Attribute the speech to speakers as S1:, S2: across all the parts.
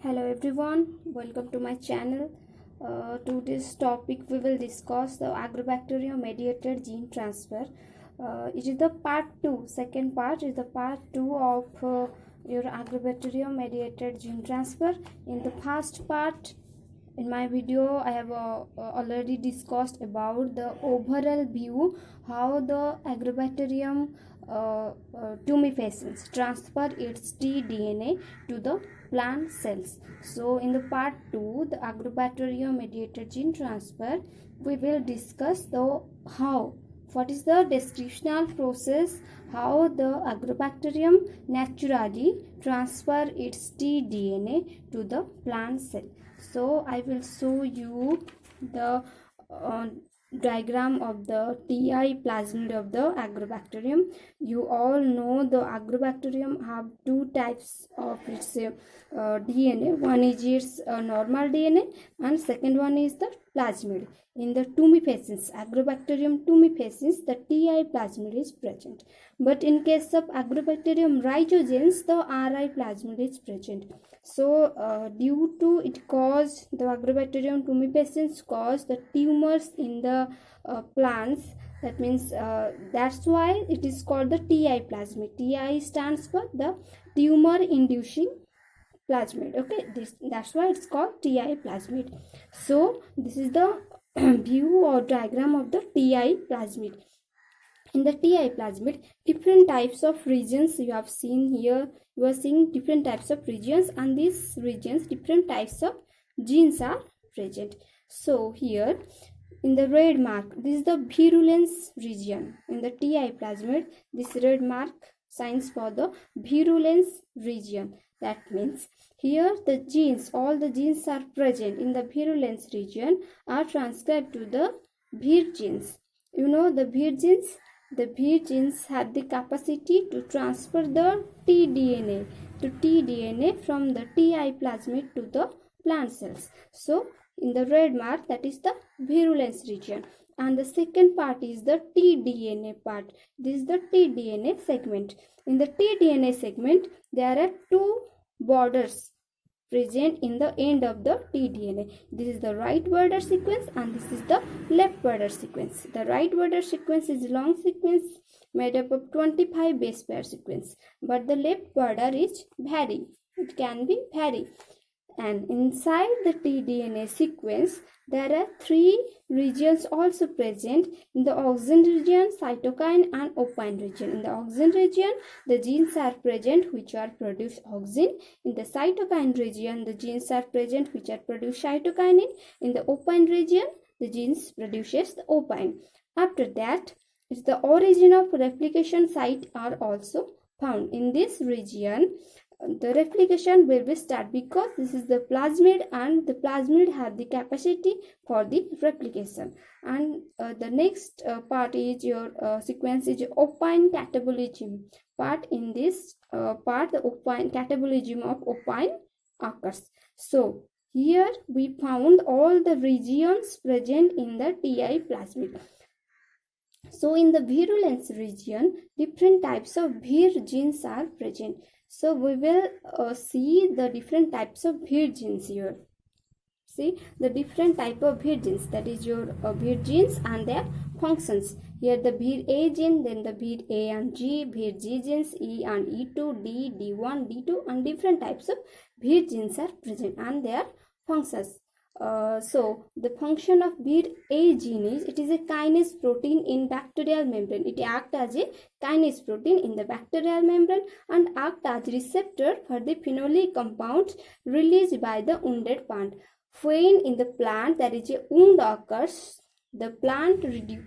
S1: Hello everyone, welcome to my channel. To this topic we will discuss the Agrobacterium mediated gene transfer. It is the part 2, second part is the part 2 of your Agrobacterium mediated gene transfer. In the first part, in my video I have already discussed about the overall view how the Agrobacterium tumefaciens transfer its tDNA to the plant cells. So in the part 2, the Agrobacterium mediated gene transfer, we will discuss the what is the descriptional process, how the Agrobacterium naturally transfer its tDNA to the plant cell. So I will show you the diagram of the Ti-plasmid of the Agrobacterium. You all know the Agrobacterium have two types of its DNA. One is its normal DNA and second one is the plasmid. In the tumefaciens, Agrobacterium tumefaciens, the Ti-plasmid is present. But in case of Agrobacterium rhizogens, the Ri plasmid is present. So due to it cause the Agrobacterium tumefaciens cause the tumors in the plants. That means that's why it is called the Ti-plasmid. Ti stands for the tumor inducing plasmid. Okay, that's why it's called Ti-plasmid. So this is the view or diagram of the Ti-plasmid. In the Ti-plasmid, different types of regions you have seen here. You are seeing different types of regions, and these regions, different types of genes are present. So here in the red mark, this is the virulence region. In the Ti-plasmid, this red mark signs for the virulence region. That means here the genes, all the genes are present in the virulence region are transcribed to the virgenes. You know the virgenes? The virgenes have the capacity to transfer the tDNA from the Ti-plasmid to the plant cells. So in the red mark, that is the virulence region, and the second part is the tDNA part. This is the tDNA segment. In the tDNA segment, there are two borders present in the end of the tDNA. This is the right border sequence and this is the left border sequence. The right border sequence is long sequence made up of 25 base pair sequence, but the left border is vary. It can be vary. And inside the tDNA sequence, there are three regions also present in the auxin region, cytokine and opine region. In the auxin region, the genes are present which are produce auxin. In the cytokine region, the genes are present which are produce cytokinin. In the opine region, the genes produces the opine. After that, it's the origin of replication site are also found. In this region, the replication will be start because this is the plasmid and the plasmid have the capacity for the replication. And the next part is your sequence is opine catabolism part. In this part, the opine catabolism of opine occurs. So here we found all the regions present in the Ti-plasmid. So in the virulence region, different types of virgenes are present. So we will see the different types of virgenes here. See the different type of virgenes, that is your virgenes and their functions. Here the vir A gene, then the vir A and G, vir G genes, E and E2, D, D1, D2, and different types of virgenes are present and their functions. So the function of vir A gene is it is a kinase protein in bacterial membrane. It acts as a kinase protein in the bacterial membrane and acts as receptor for the phenolic compounds released by the wounded plant. When in the plant there is a wound occurs, the plant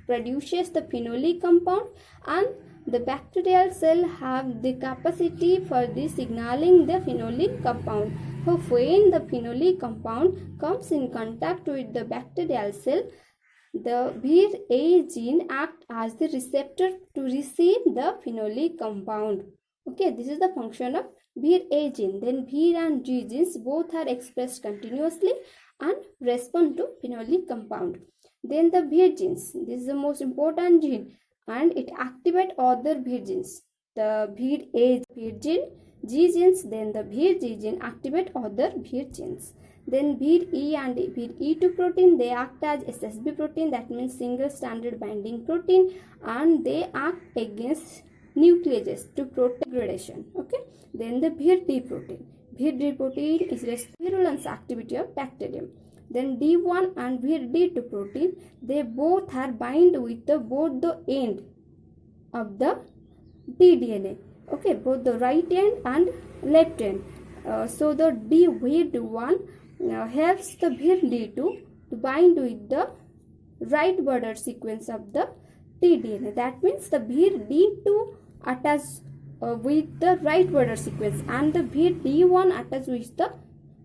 S1: produces the phenolic compound and the bacterial cell have the capacity for the signaling the phenolic compound. So when the phenolic compound comes in contact with the bacterial cell, the vir A gene acts as the receptor to receive the phenolic compound. Okay, this is the function of vir A gene. Then vir and G genes both are expressed continuously and respond to phenolic compound. Then the virgenes, this is the most important gene and it activates other virgenes. The vir A virgin G genes, then the VG gene activate other virgenes. Then VE and VE2 protein, they act as SSB protein, that means single stranded binding protein, and they act against nucleases to protect degradation. Okay. Then the VD protein. VD protein is virulence activity of bacterium. Then D1 and VD2 protein, they both are bind with both the end of the tDNA. Okay, both the right end and left end. So the VD1 helps the VD2 to bind with the right border sequence of the tDNA. That means the VD2 attaches with the right border sequence and the VD1 attaches with the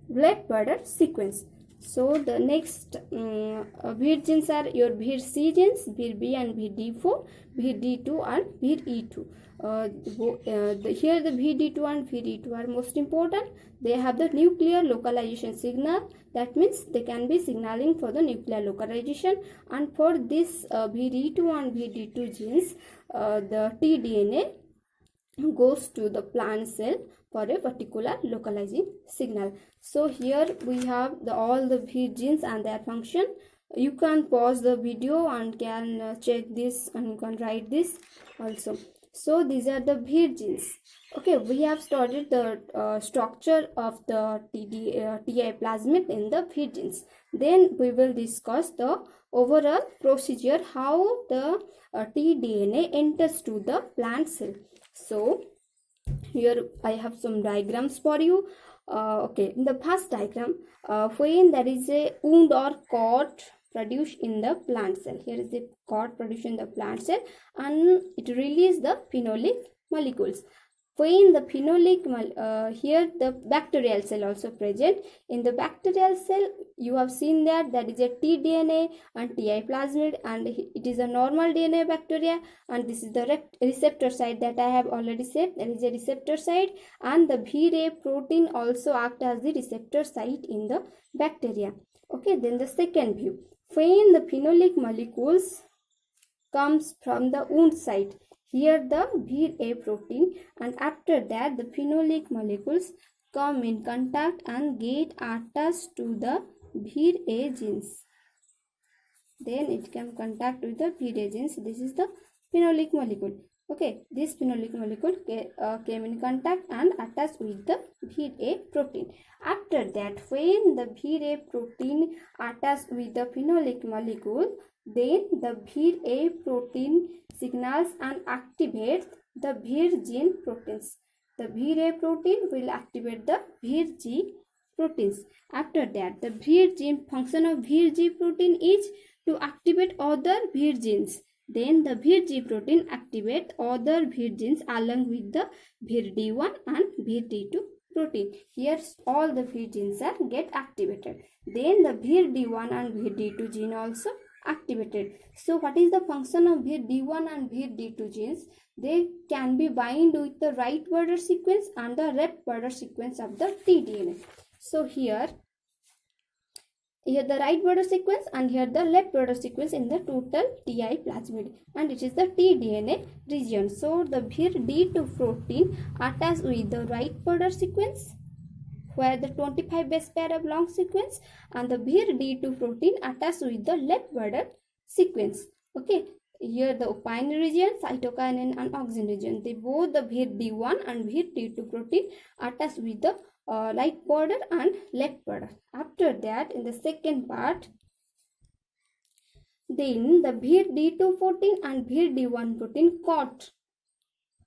S1: left border sequence. So the next virgenes are your VC genes, VB and VD4, VD2 and VE2. Here the VD2 and VD2 are most important. They have the nuclear localization signal. That means they can be signaling for the nuclear localization. And for this VD2 and VD2 genes, the tDNA goes to the plant cell for a particular localizing signal. So here we have all the virgenes and their function. You can pause the video and can check this, and you can write this also. So these are the virgenes. Okay, we have studied the structure of the Ti-plasmid in the virgenes. Then we will discuss the overall procedure, how the tDNA enters to the plant cell. So here I have some diagrams for you. Okay, in the first diagram, when there is a wound or cut produced in the plant cell, here is the cut produced in the plant cell and it releases the phenolic molecules. When the phenolic, here the bacterial cell also present. In the bacterial cell, you have seen that there is a tDNA and Ti-plasmid, and it is a normal DNA bacteria, and this is the receptor site that I have already said. There is a receptor site, and the VRA protein also acts as the receptor site in the bacteria. Okay, then the second view. When the phenolic molecules comes from the wound site, here the VRA protein, and after that the phenolic molecules come in contact and get attached to the VRA genes. Then it can contact with the VRA genes. This is the phenolic molecule. Okay, this phenolic molecule came in contact and attached with the VRA protein. After that, when the VRA protein attached with the phenolic molecule, then the VRA protein signals and activates the virgin proteins. The VRA protein will activate the VG proteins. After that, the virgin function of VG protein is to activate other virgins. Then the VG protein activate other virgins along with the VD1 and VD2 protein. Here all the virgins are get activated. Then the VD1 and VD2 gene also activated. So what is the function of VD1 and VD2 genes? They can be bind with the right border sequence and the left border sequence of the tDNA. So here the right border sequence and here the left border sequence in the total Ti-plasmid, and it is the tDNA region. So the VD2 protein attached with the right border sequence where the 25 base pair of long sequence, and the VD2 protein attached with the left border sequence. Okay, here the opine region, cytokinin and auxin region, they both the VD1 and VD2 protein attached with the right border and left border. After that, in the second part, then the VD2 protein and VD1 protein caught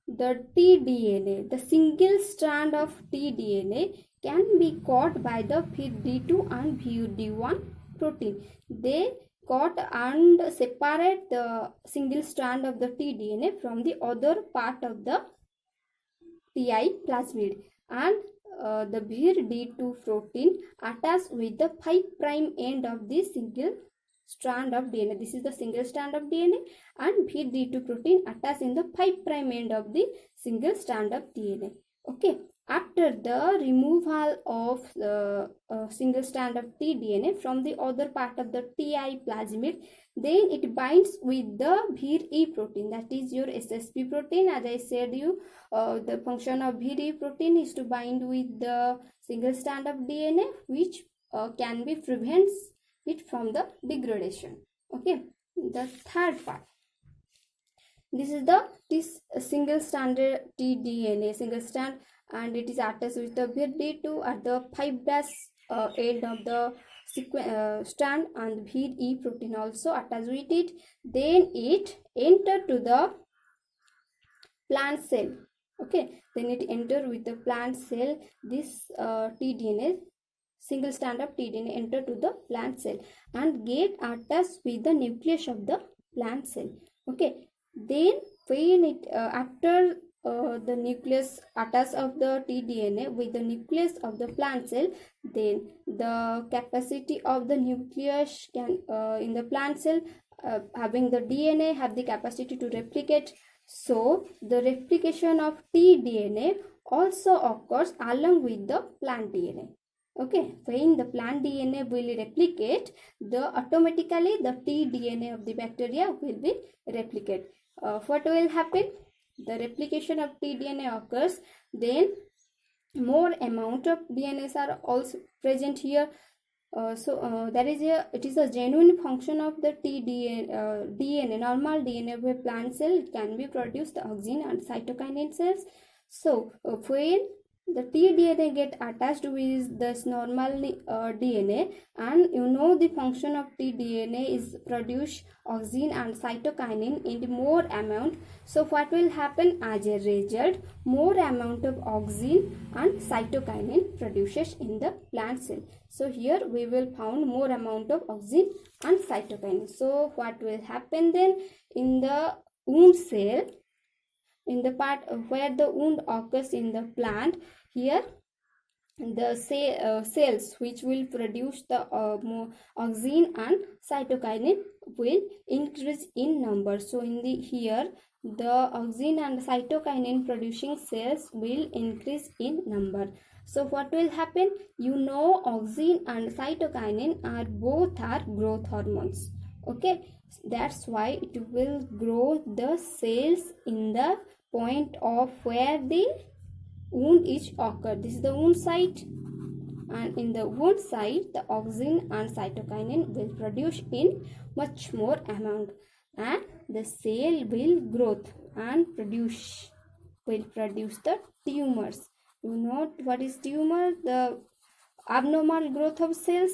S1: the tDNA. The single strand of tDNA can be caught by the VD2 and VD1 protein. They caught and separate the single strand of the tDNA from the other part of the Ti-plasmid, and the VD2 protein attached with the 5' end of the single strand of DNA. This is the single strand of DNA, and VD2 protein attached in the 5' end of the single strand of DNA. Okay, after the removal of the single strand of tDNA from the other part of the Ti-plasmid, then it binds with the VRE protein, that is your SSP protein. As I said you, the function of VRE protein is to bind with the single strand of DNA, which can be prevents it from the degradation. Okay, the third part. This is this single stranded tDNA, single strand, and it is attached with the VRD2 at the 5' end of the strand, and VRE protein also attached with it. Then it enter to the plant cell. Okay, then it enter with the plant cell. This tDNA, single strand of tDNA, enter to the plant cell and get attached with the nucleus of the plant cell. Okay, then when it after the nucleus attached of the tDNA with the nucleus of the plant cell, then the capacity of the nucleus can in the plant cell having the DNA have the capacity to replicate. So the replication of tDNA also occurs along with the plant DNA. Okay, when the plant DNA will replicate, automatically the tDNA of the bacteria will be replicated. What will happen? The replication of tDNA occurs, then more amount of DNAs are also present here. It is a genuine function of the DNA, normal DNA of a plant cell. It can be produced the auxin and cytokinin cells. So when the tDNA get attached with this normal DNA, and you know the function of tDNA is produce auxin and cytokinin in more amount. So what will happen? As a result, more amount of auxin and cytokinin produces in the plant cell. So here we will found more amount of auxin and cytokinin. So what will happen then? In the wound cell, in the part where the wound occurs in the plant, here the cells which will produce the auxin and cytokinin will increase in number. So in the here the auxin and cytokinin producing cells will increase in number. So what will happen? You know, auxin and cytokinin are both growth hormones. Okay, that's why it will grow the cells in the point of where the wound is occurred. This is the wound site, and in the wound site the auxin and cytokinin will produce in much more amount, and the cell will growth and will produce the tumors. You know what is tumor? The abnormal growth of cells.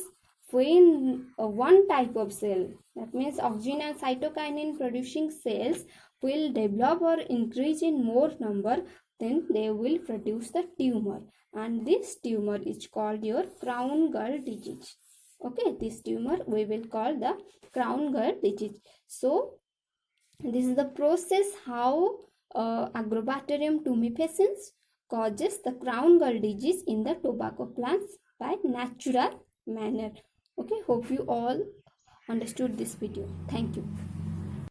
S1: When one type of cell, that means auxin and cytokinin producing cells, will develop or increase in more number, then they will produce the tumor, and this tumor is called your crown gall disease. Okay, this tumor we will call the crown gall disease. So this is the process how Agrobacterium tumefaciens causes the crown gall disease in the tobacco plants by natural manner. Okay, hope you all understood this video. Thank you.